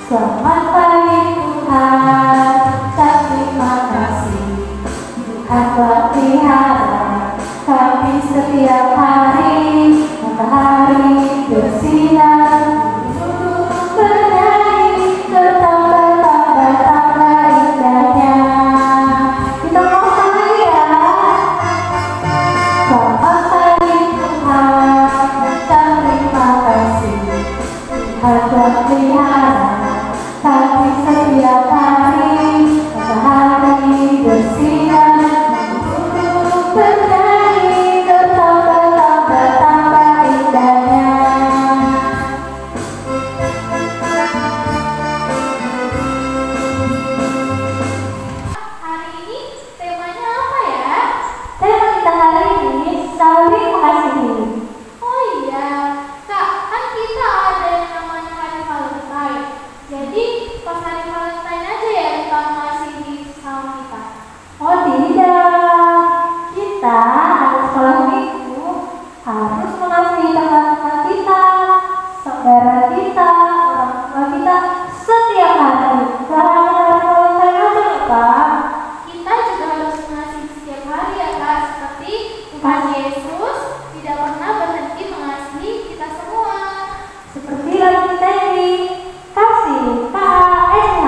Selamat pagi Tuhan, terima kasih Tuhan telah pelihara kami setiap hari. Matahari bersinar, bernyanyi bertambah indahnya. Kita mau lagi ya. Selamat pagi Tuhan, terima kasih Tuhan telah pelihara kami setiap hari. Matahari bersinar, bernyanyi bertambah indahnya. Hari ini temanya apa ya? Tema kita hari ini saling mengasihi. Oh iya, Kak, kan kita ada yang namanya hari Valentine. Jadi pas hari Valentine aja ya kita mengasihi sama kita. Oh tidak, kita anak sekolah minggu harus mengasihi teman-teman kita, saudara kita, orang tua kita setiap hari. Bukan hanya hari Valentine aja ya Pak. Kita juga harus mengasihi setiap hari ya Kak. Seperti Tuhan Yesus tidak pernah berhenti mengasihi kita semua. Seperti lagu kita ini, kasih KSH.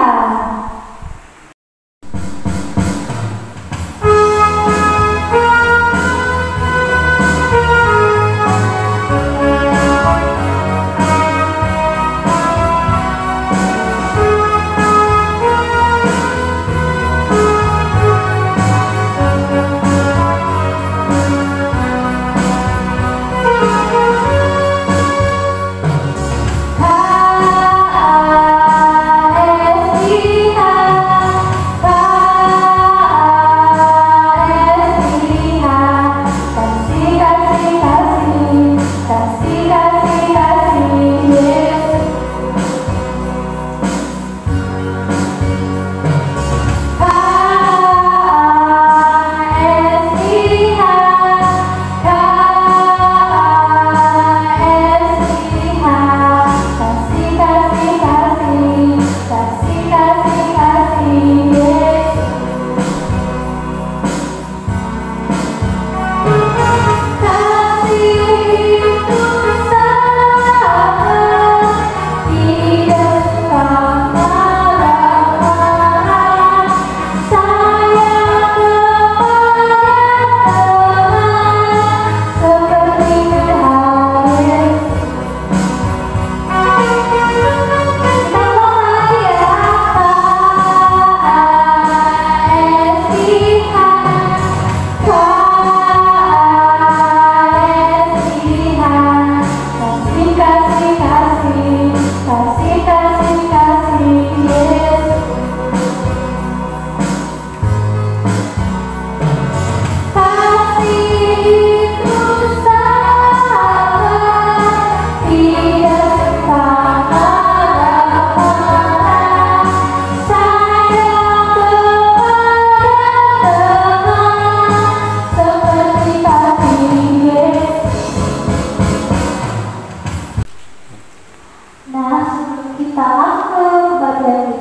Nah, sebelum kita masuk ke bagian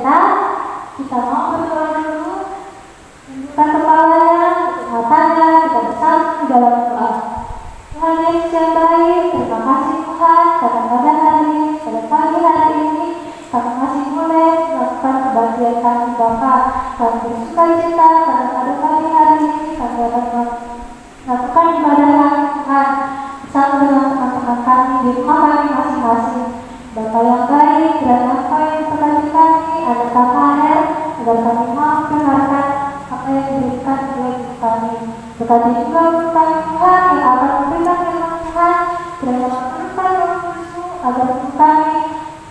kita mau berdoa dulu. Tundukkan kepalanya, tutup matanya, kita bersatu di dalam doa. Tuhan Yesus yang baik, terima kasih Tuhan karena pada pagi hari ini kami masih boleh melakukan kebaktian kami Bapa. Kami bersuka cita karena pada pagi hari ini diberikan oleh Ibu kami. Berkati juga Ibu kami Tuhan yang akan memberikan firman Tuhan, kiranya menurunkan Roh Kudus-Mu agar Ibu kami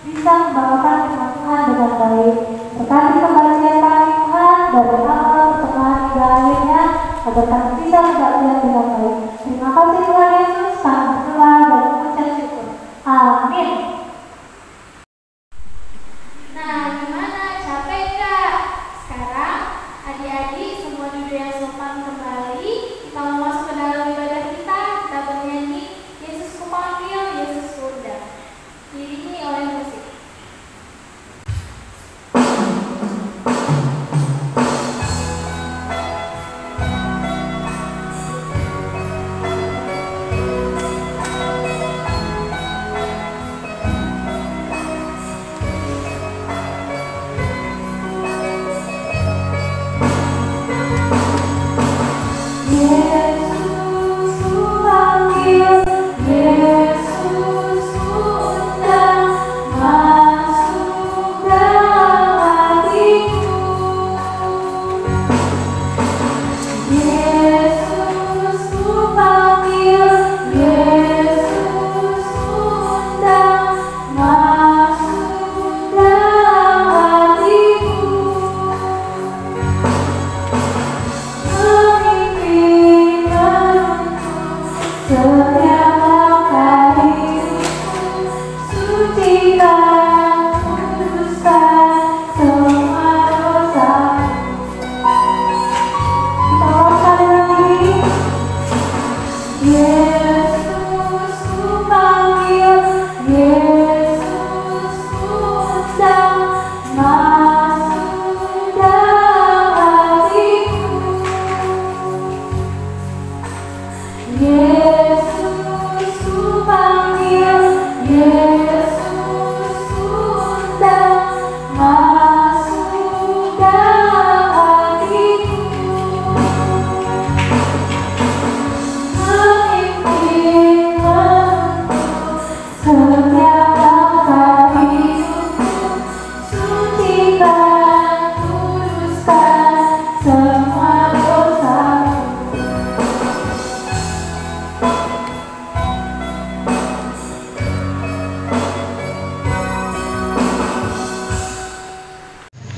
bisa membawakan firman Tuhan dengan baik. Berkati pembagian kami Tuhan dari awal, pertengahan hingga akhirnya, agar kami bisa membagian dengan baik. Terima kasih Tuhan Yesus, kami berdoa dan mengucap syukur. Amin. Nah, gimana? Capek nggak? Sekarang adik-adik semua duduk yang sopan kembali. Kita mau masuk ke dalam ibadah kita. Kita bernyanyi Yesus kupanggil, Yesus kuundang. Diiringi oleh musik.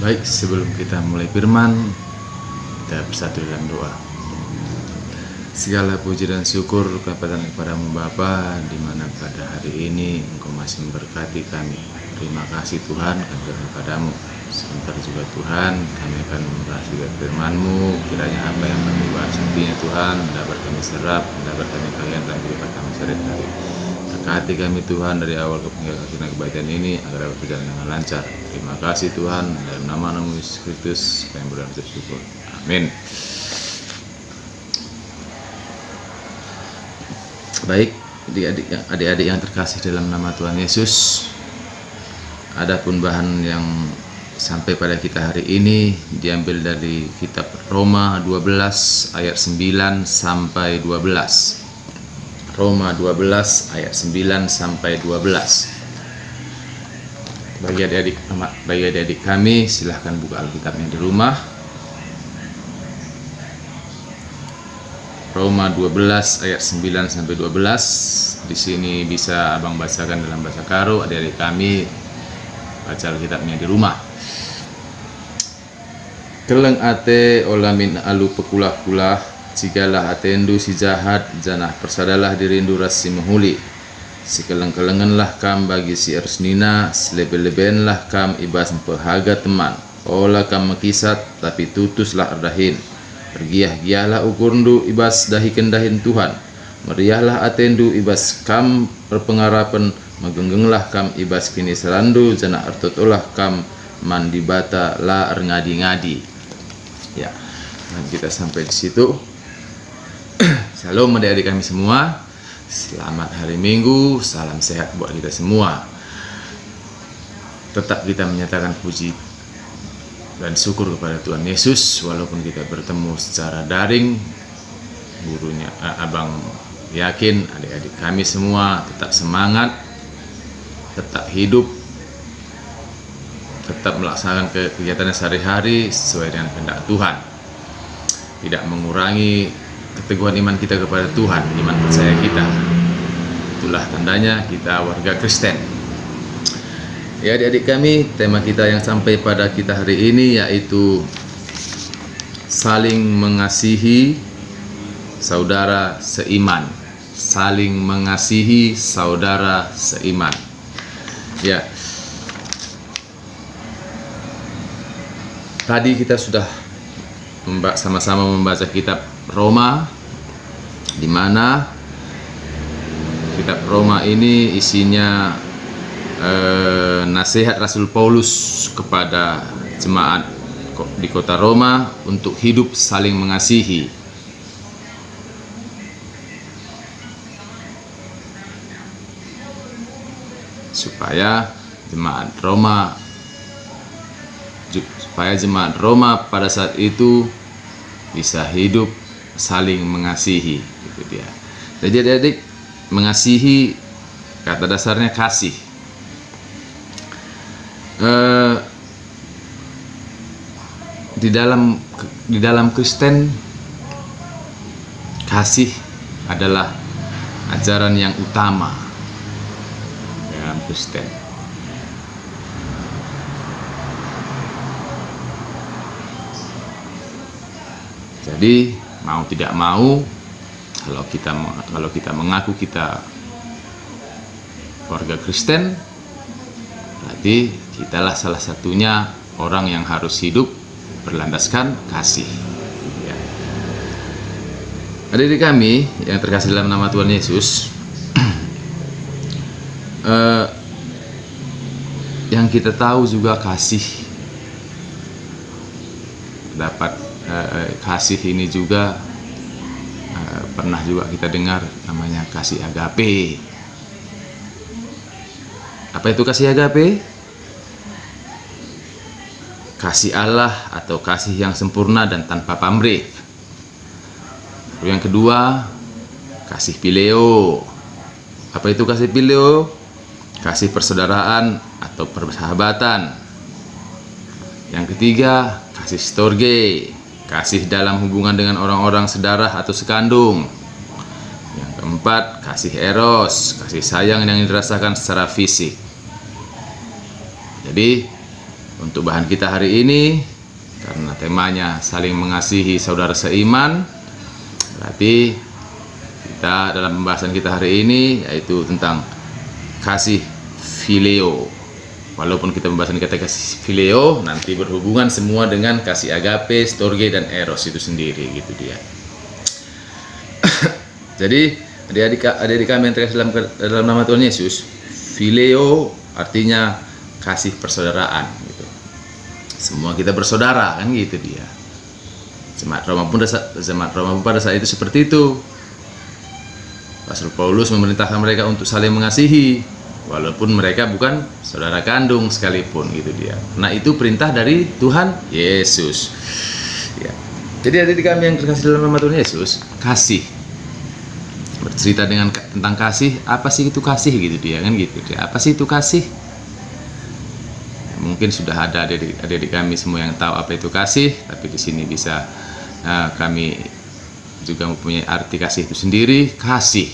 Baik, sebelum kita mulai firman, kita bersatu dalam doa. Segala puji dan syukur kepadamu Bapa, di mana pada hari ini Engkau masih memberkati kami. Terima kasih Tuhan kepadamu. Sebentar juga Tuhan, kami akan membahas juga firman-Mu. Kiranya apa yang kami bahas nantinya Tuhan dapat kami serap, dapat kami kalian dan dapat kami sehari-hari. Berkati kami Tuhan dari awal ke penghujung kebaikan ini agar dapat berjalan dengan lancar. Terima kasih Tuhan, dalam nama Yesus Kristus kami berdoa syukur. Amin. Baik, adik-adik yang terkasih dalam nama Tuhan Yesus, adapun bahan yang sampai pada kita hari ini diambil dari kitab Roma 12 ayat 9 sampai 12. Roma 12 ayat 9 sampai 12. Bagi adik-adik kami, silahkan buka Alkitabnya di rumah. Roma 12 ayat 9 sampai 12. Di sini bisa abang bacakan dalam bahasa Karo, adik-adik kami baca Alkitabnya di rumah. Keleng ate olamin alu pekulah-kulah, jikalah atendu si jahat janah persadalah dirindu rasi menghuli. Si keleng-kelengenlah kam bagi si ersnina, selebe-lebenlah kam ibas pehaga teman. Olah kam mekisat tapi tutuslah erdahin. Pergiah-giahlah ukurndu ibas dahi kendahin Tuhan. Meriahlah atendu ibas kam perpengarapan, megenggenglah kam ibas kini selandu janah ertotolah kam mandi bata la ngadi-ngadi. Ya, dan kita sampai di situ. Shalom adik-adik kami semua. Selamat hari Minggu, salam sehat buat kita semua. Tetap kita menyatakan puji dan syukur kepada Tuhan Yesus walaupun kita bertemu secara daring. Gurunya abang yakin adik-adik kami semua tetap semangat, tetap hidup, tetap melaksanakan kegiatan sehari-hari sesuai dengan kehendak Tuhan. tidak mengurangi keteguhan iman kita kepada Tuhan, iman percaya kita. Itulah tandanya kita warga Kristen. Ya adik-adik kami, tema kita yang sampai pada kita hari ini yaitu saling mengasihi saudara seiman. Saling mengasihi saudara seiman. Ya. Tadi kita sudah sama-sama membaca kitab Roma, di mana kitab Roma ini isinya nasihat Rasul Paulus kepada jemaat di kota Roma untuk hidup saling mengasihi. Supaya jemaat Roma pada saat itu bisa hidup saling mengasihi, gitu dia. Jadi adik-adik, mengasihi kata dasarnya kasih. Di dalam Kristen, kasih adalah ajaran yang utama dalam Kristen. Jadi mau tidak mau, kalau kita mengaku kita warga Kristen, berarti kitalah salah satunya orang yang harus hidup berlandaskan kasih. Ya. Adik-adik kami yang terkasih dalam nama Tuhan Yesus, yang kita tahu juga kasih kasih ini juga pernah juga kita dengar namanya kasih agape. Apa itu kasih agape? Kasih Allah atau kasih yang sempurna dan tanpa pamrih. Yang kedua, kasih phileo. Apa itu kasih phileo? Kasih persaudaraan atau persahabatan. Yang ketiga, kasih storge, kasih dalam hubungan dengan orang-orang sedarah atau sekandung. Yang keempat, kasih eros, kasih sayang yang dirasakan secara fisik. Jadi untuk bahan kita hari ini, karena temanya saling mengasihi saudara seiman, berarti kita dalam pembahasan kita hari ini yaitu tentang kasih phileo. Walaupun kita pembahasan kata kasih phileo nanti berhubungan semua dengan kasih agape, storge, dan eros itu sendiri, gitu dia. Jadi adik-adik kami yang terkasih dalam nama Tuhan Yesus, phileo artinya kasih persaudaraan, gitu. Semua kita bersaudara, kan gitu dia. Jemaat Roma pun pada saat itu seperti itu. Rasul Paulus memerintahkan mereka untuk saling mengasihi, walaupun mereka bukan saudara kandung sekalipun, gitu dia. Nah, itu perintah dari Tuhan Yesus. Ya. Jadi adik kami yang terkasih dalam nama Tuhan Yesus, kasih. Bercerita tentang kasih, apa sih itu kasih, gitu dia, kan gitu dia. Apa sih itu kasih? Mungkin sudah ada adik-adik kami semua yang tahu apa itu kasih, tapi di sini bisa kami juga mempunyai arti kasih itu sendiri. Kasih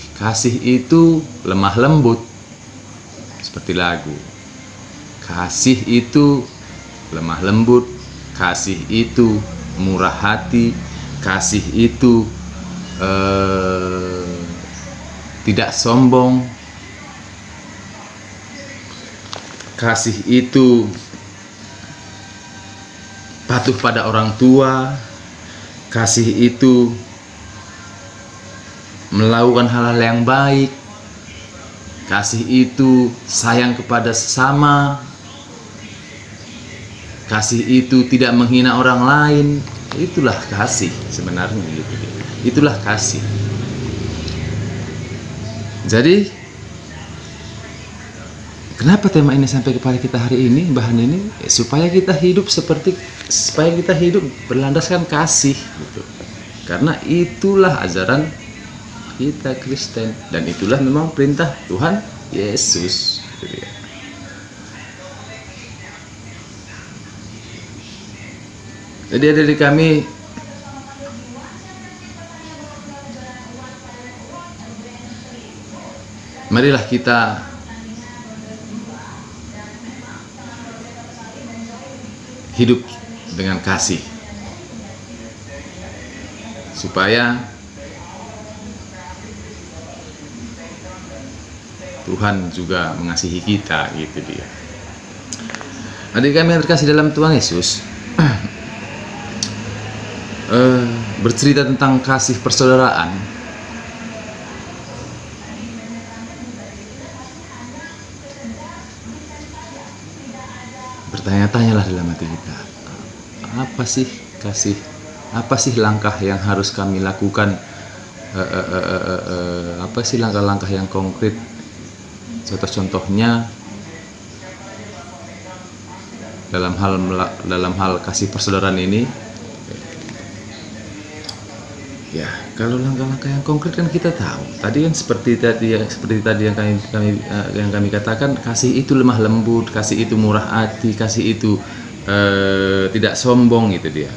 itu lemah lembut, seperti lagu. Kasih itu lemah lembut, kasih itu murah hati, kasih itu tidak sombong, kasih itu patuh pada orang tua, kasih itu melakukan hal-hal yang baik, kasih itu sayang kepada sesama, kasih itu tidak menghina orang lain. Itulah kasih sebenarnya, gitu. Itulah kasih. Jadi kenapa tema ini sampai kepada kita hari ini, bahan ini, supaya kita hidup berlandaskan kasih, gitu. Karena itulah ajaran kita Kristen, dan itulah memang perintah Tuhan Yesus, gitu ya. Jadi adik-adik kami, marilah kita hidup dengan kasih, supaya Tuhan juga mengasihi kita, gitu dia. Adik kami yang terkasih dalam Tuhan Yesus, bercerita tentang kasih persaudaraan. Bertanya-tanyalah dalam hati kita, apa sih kasih? Apa sih langkah yang harus kami lakukan? Apa sih langkah-langkah yang konkret? Contoh-contohnya dalam hal kasih persaudaraan ini. Ya, kalau langkah-langkah yang konkret kan kita tahu. Tadi kan seperti tadi yang kami katakan, kasih itu lemah lembut, kasih itu murah hati, kasih itu tidak sombong, gitu dia.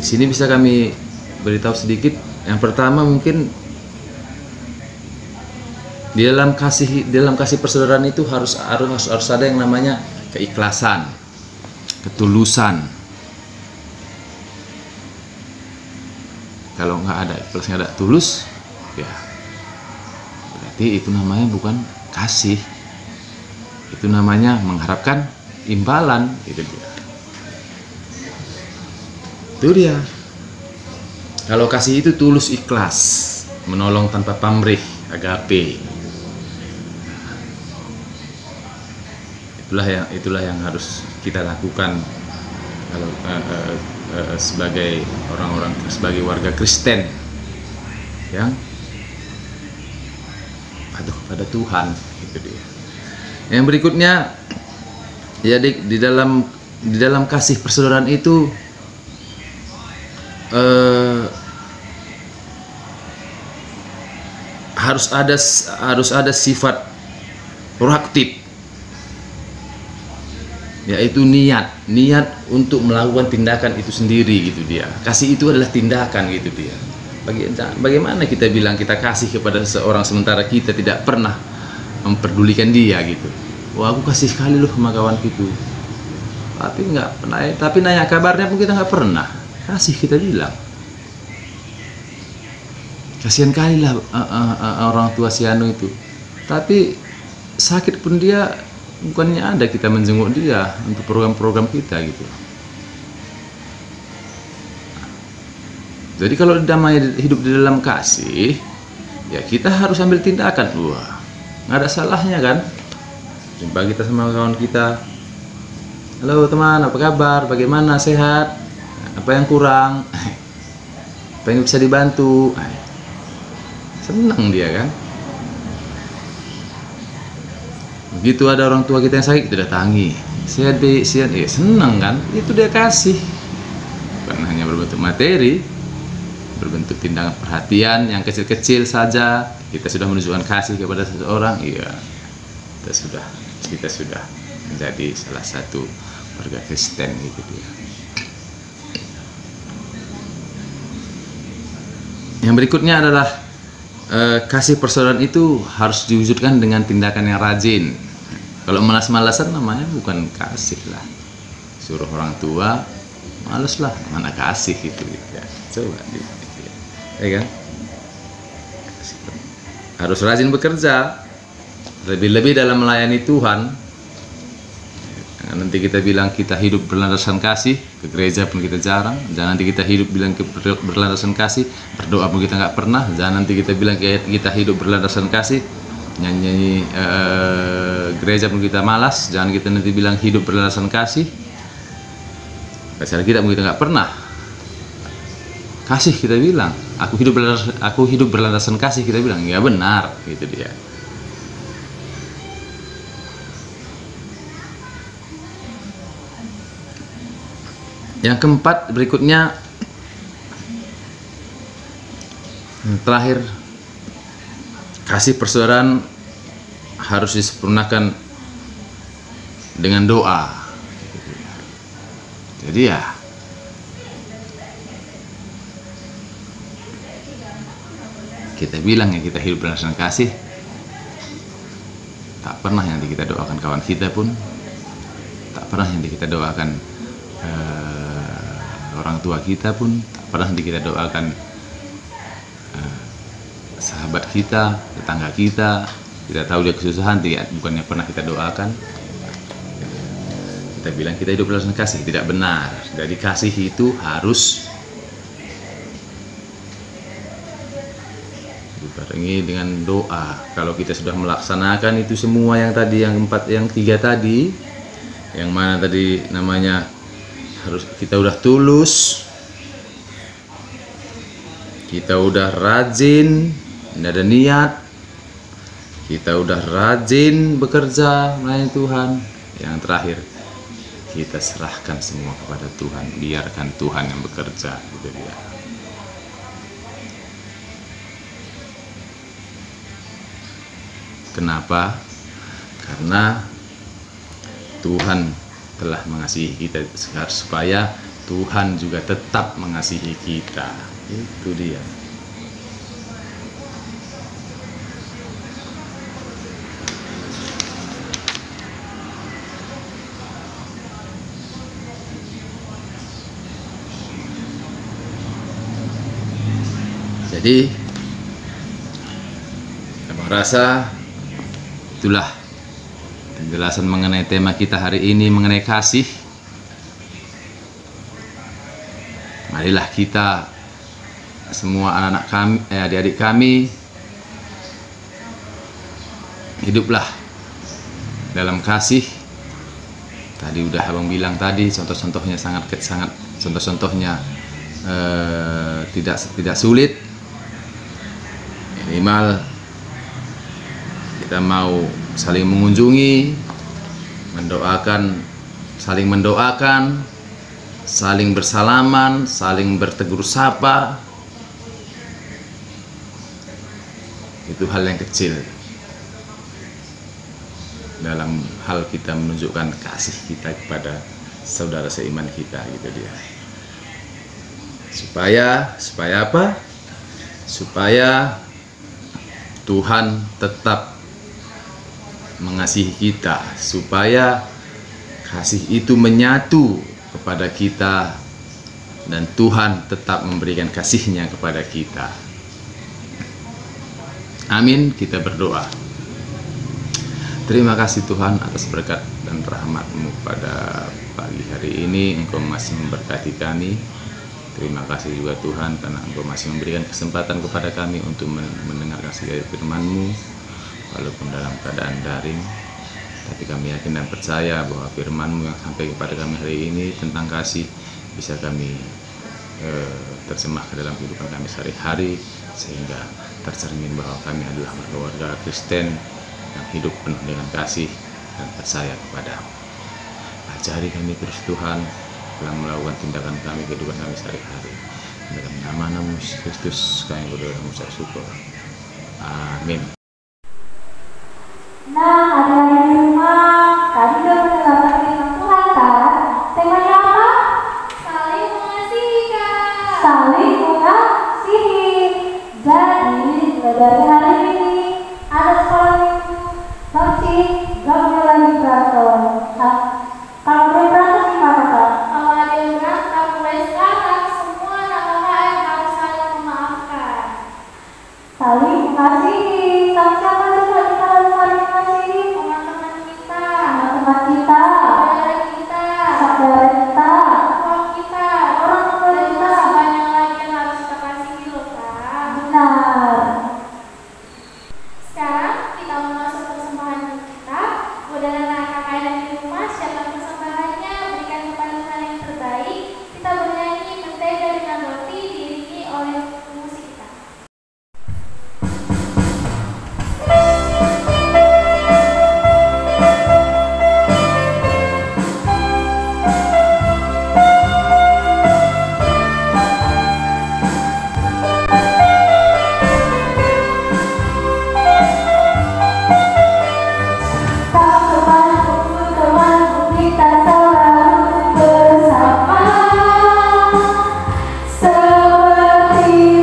Di sini bisa kami beritahu sedikit. Yang pertama mungkin di dalam kasih persaudaraan itu harus ada yang namanya keikhlasan, ketulusan. Kalau nggak ada ikhlas, nggak ada tulus, ya berarti itu namanya bukan kasih. Itu namanya mengharapkan imbalan, gitu dia. Itu dia. Kalau kasih itu tulus, ikhlas, menolong tanpa pamrih, agape. Itulah yang harus kita lakukan kalau sebagai sebagai warga Kristen yang patuh kepada Tuhan, itu dia. Yang berikutnya, ya, di dalam kasih persaudaraan itu harus ada sifat proaktif, yaitu niat untuk melakukan tindakan itu sendiri, gitu dia. Kasih itu adalah tindakan, gitu dia. Bagaimana kita bilang kita kasih kepada seseorang sementara kita tidak pernah memperdulikan dia, gitu. Wah, aku kasih sekali loh sama kawanku itu, tapi nanya kabarnya pun kita nggak pernah kasih. Kita bilang kasihan kali lah orang tua si Anu itu, tapi sakit pun dia bukannya ada kita menjenguk dia untuk program-program kita, gitu. Jadi kalau hidup di dalam kasih, ya kita harus ambil tindakan. Wah, nggak ada salahnya kan jumpa kita sama kawan kita, halo teman, apa kabar, bagaimana, sehat, apa yang kurang, apa yang bisa dibantu. Senang dia kan. Begitu ada orang tua kita yang sakit, kita datangi, sehat deh, sehat, ya senang kan. Itu dia kasih, bukan hanya berbentuk materi, berbentuk tindakan perhatian yang kecil-kecil saja. Kita sudah menunjukkan kasih kepada seseorang, iya, kita sudah menjadi salah satu warga Kristen, gitu dia. Yang berikutnya adalah kasih persaudaraan itu harus diwujudkan dengan tindakan yang rajin. Kalau malas-malasan namanya bukan kasih lah. Suruh orang tua, males lah, mana kasih, gitu ya. Coba ya kan? Harus rajin bekerja, lebih-lebih dalam melayani Tuhan. Nanti kita bilang kita hidup berlandaskan kasih, ke gereja pun kita jarang. Jangan nanti kita hidup bilang berlandaskan kasih, berdoa pun kita nggak pernah. Jangan nanti kita bilang kita hidup berlandaskan kasih, nyanyi gereja pun kita malas. Jangan kita nanti bilang hidup berlandaskan kasih, pacar kita pun kita nggak pernah. Kasih kita bilang, aku hidup berlandaskan kasih, kita bilang ya benar, gitu dia. Yang keempat berikutnya, terakhir, kasih persaudaraan harus disempurnakan dengan doa. Jadi ya, Kita bilang ya kita hidup berdasarkan kasih. Tak pernah yang kita doakan kawan kita pun, tak pernah yang kita doakan orang tua kita pun, tak pernah yang kita doakan sahabat kita, tetangga kita. Kita tahu dia kesusahan, bukannya pernah kita doakan. Kita bilang kita hidup berdasarkan kasih, tidak benar. Jadi kasih itu harus dibarengi dengan doa. Kalau kita sudah melaksanakan itu semua yang tadi, yang 3 tadi, yang mana tadi namanya, harus kita udah tulus, kita udah rajin, ada niat, kita udah rajin bekerja melayani Tuhan. Yang terakhir, kita serahkan semua kepada Tuhan, biarkan Tuhan yang bekerja, gitu dia. Kenapa? Karena Tuhan telah mengasihi kita, supaya Tuhan juga tetap mengasihi kita. Itu dia. Jadi, Abang rasa itulah penjelasan mengenai tema kita hari ini, mengenai kasih. Marilah kita semua anak-anak kami, adik-adik kami, hiduplah dalam kasih. Tadi udah Abang bilang tadi, contoh-contohnya contoh-contohnya tidak sulit. Minimal kita mau saling mengunjungi, saling mendoakan, saling bersalaman, saling bertegur sapa. Itu hal yang kecil dalam hal kita menunjukkan kasih kita kepada saudara seiman kita, gitu dia. Supaya apa? Supaya Tuhan tetap mengasihi kita, supaya kasih itu menyatu kepada kita, dan Tuhan tetap memberikan kasih-Nya kepada kita. Amin. Kita berdoa. Terima kasih Tuhan atas berkat dan rahmat-Mu pada pagi hari ini. Engkau masih memberkati kami. Terima kasih juga Tuhan karena Engkau masih memberikan kesempatan kepada kami untuk mendengarkan segala firman-Mu, walaupun dalam keadaan daring. Tapi kami yakin dan percaya bahwa firman-Mu yang sampai kepada kami hari ini tentang kasih bisa kami terjemah ke dalam kehidupan kami sehari-hari, sehingga tercermin bahwa kami adalah keluarga Kristen yang hidup penuh dengan kasih dan percaya kepada-Mu. Ajari kami terus Tuhan dalam melakukan tindakan kami, kehidupan kami sehari-hari. Dalam nama Yesus Kristus kami berdoa dan mengucap syukur. Amin. Nah, adik-adik di rumah, tadi udah mendengarkan firman Tuhan kan? Temanya apa? Saling mengasihi, Kak. Saling mengasihi. Jadi, mulai dari hari ini, ada sekolah minggu, Bakti, gak boleh lagi berantem. Kalau boleh berantem gimana, Kak? Kalau ada yang berantem, mulai sekarang semua anak KKN harus saling memaafkan. Saling mengasihi. Sama siapa juga kita harus saling mengasihi? Teman-teman kita, Teman-teman kita, saudara kita, saudara kita, orang kita, orang tua dan kita. masih banyak lagi yang harus kita kasihi loh, Kak. Benar. Sekarang kita mau masuk persembahan kita. Buat anak KKN yang di rumah, siapkan persembahannya, berikan kepada Tuhan yang terbaik. Kita bernyanyi mentega dengan roti diiringi oleh musik kita. Teman-teman kita selalu bersama, seperti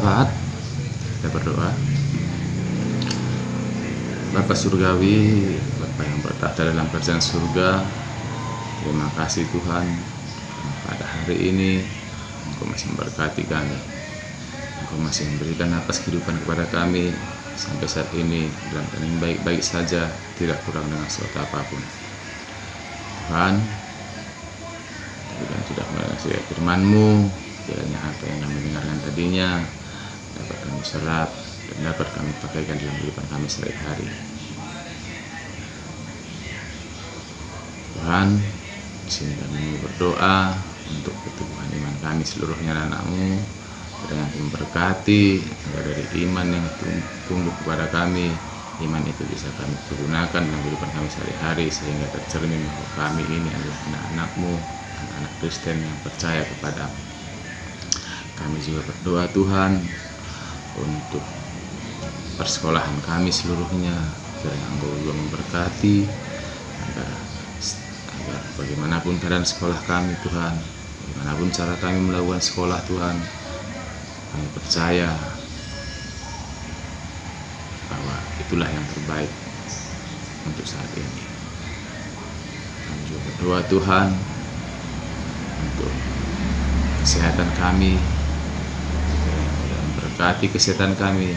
Tuhan, kita berdoa. Bapa Surgawi, Bapa yang bertahta dalam kerajaan surga, terima kasih Tuhan, pada hari ini Engkau masih memberkati kami. Engkau masih memberikan napas kehidupan kepada kami sampai saat ini dalam keadaan baik-baik saja, tidak kurang dengan sesuatu apapun. Tuhan, sudah mendengar firman-Mu, kiranya apa yang kami dengarkan tadinya dapat kami serap dan dapat kami pakaikan dalam kehidupan kami sehari-hari. Tuhan, di sini kami berdoa untuk pertumbuhan iman kami seluruhnya anak-Mu, dengan memberkati agar dari iman yang tumbuh kepada kami, iman itu bisa kami gunakan dalam kehidupan kami sehari-hari sehingga tercermin bahwa kami ini adalah anak-anak-Mu, anak-anak Kristen yang percaya kepadamu. Kami juga berdoa Tuhan untuk persekolahan kami seluruhnya, kiranya Engkau juga memberkati agar bagaimanapun keadaan sekolah kami Tuhan, bagaimanapun cara kami melakukan sekolah Tuhan, kami percaya bahwa itulah yang terbaik untuk saat ini. Kami juga berdoa Tuhan untuk kesehatan kami, memberkati kesehatan kami,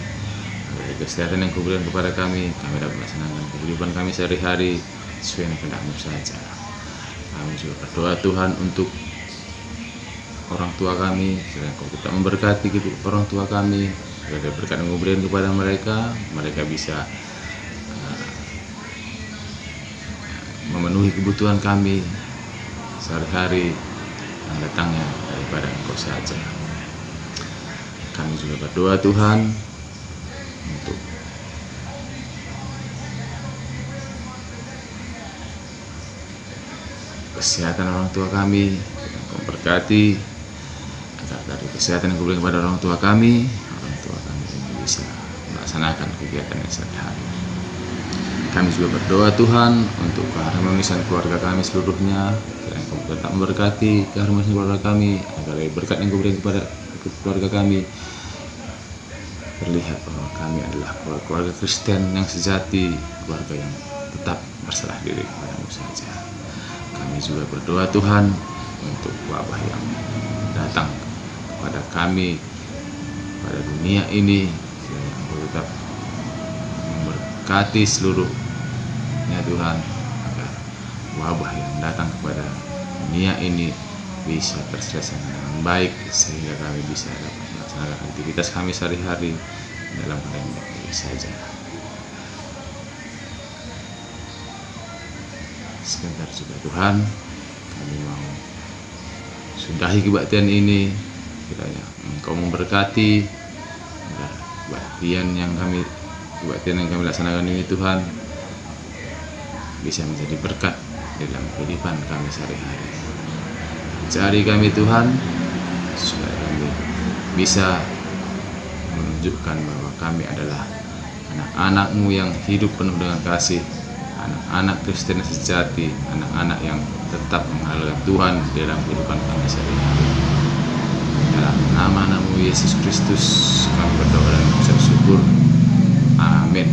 dari kesehatan yang Kau berikan kepada kami dapat melaksanakan kehidupan kami sehari-hari sesuai dengan kehendak-Mu saja. Kami juga berdoa Tuhan untuk orang tua kami, kiranya Kau tetap memberkati orang tua kami, agar berkat yang Kau berikan kepada mereka bisa memenuhi kebutuhan kami sehari-hari yang datangnya daripada Engkau saja. Kami juga berdoa Tuhan untuk kesehatan orang tua kami, Kau berkati agar dari kesehatan yang Kau berikan kepada orang tua kami ini bisa melaksanakan kegiatan yang sehari-hari. Kami juga berdoa Tuhan untuk keharmonisan keluarga kami seluruhnya, kiranya Kau tetap memberkati keharmonisan keluarga kami, agar berkat yang Kau berikan kepada keluarga kami terlihat bahwa kami adalah keluarga Kristen yang sejati, keluarga yang tetap berserah diri kepada-Mu saja. Kami juga berdoa Tuhan untuk wabah yang datang kepada kami pada dunia ini, kiranya Engkau tetap memberkati seluruhnya Tuhan, agar wabah yang datang kepada dunia ini bisa terselesaikan dengan baik sehingga kami bisa dapat melaksanakan aktivitas kami sehari-hari dalam keadaan yang baik saja. Sebentar juga Tuhan, kami mau sudahi kebaktian ini, kiranya Engkau memberkati agar kebaktian yang kami laksanakan ini Tuhan bisa menjadi berkat dalam kehidupan kami sehari-hari. Ajari kami Tuhan, supaya kami bisa menunjukkan bahwa kami adalah anak-anak-Mu yang hidup penuh dengan kasih, anak-anak Kristen sejati, anak-anak yang tetap menghalalkan Tuhan dalam kehidupan kami sehari-hari. Dalam nama-Mu Yesus Kristus kami berdoa dan mengucap syukur. Amin.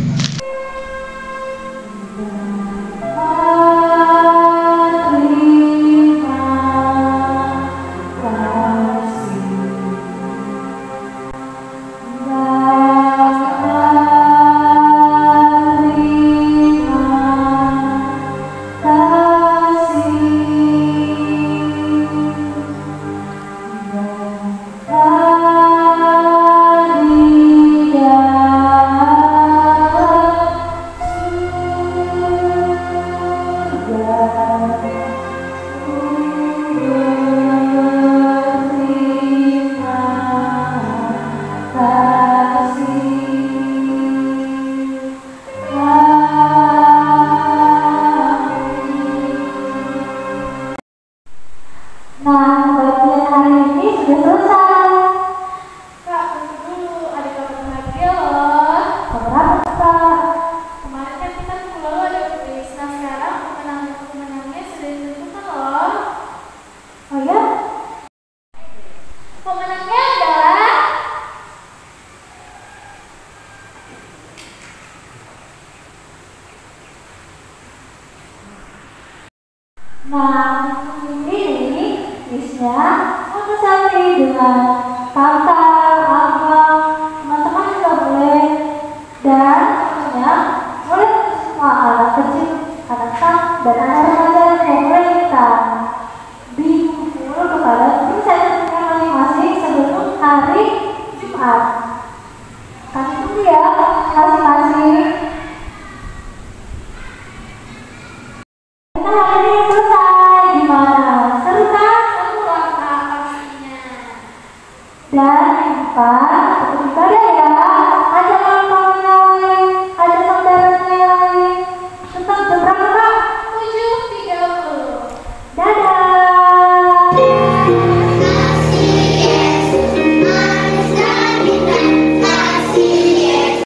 Nah, ini listnya sama sekali dengan kakak, abang, teman-teman juga boleh, dan tentunya boleh semua anak kecil, anak-anak dan anak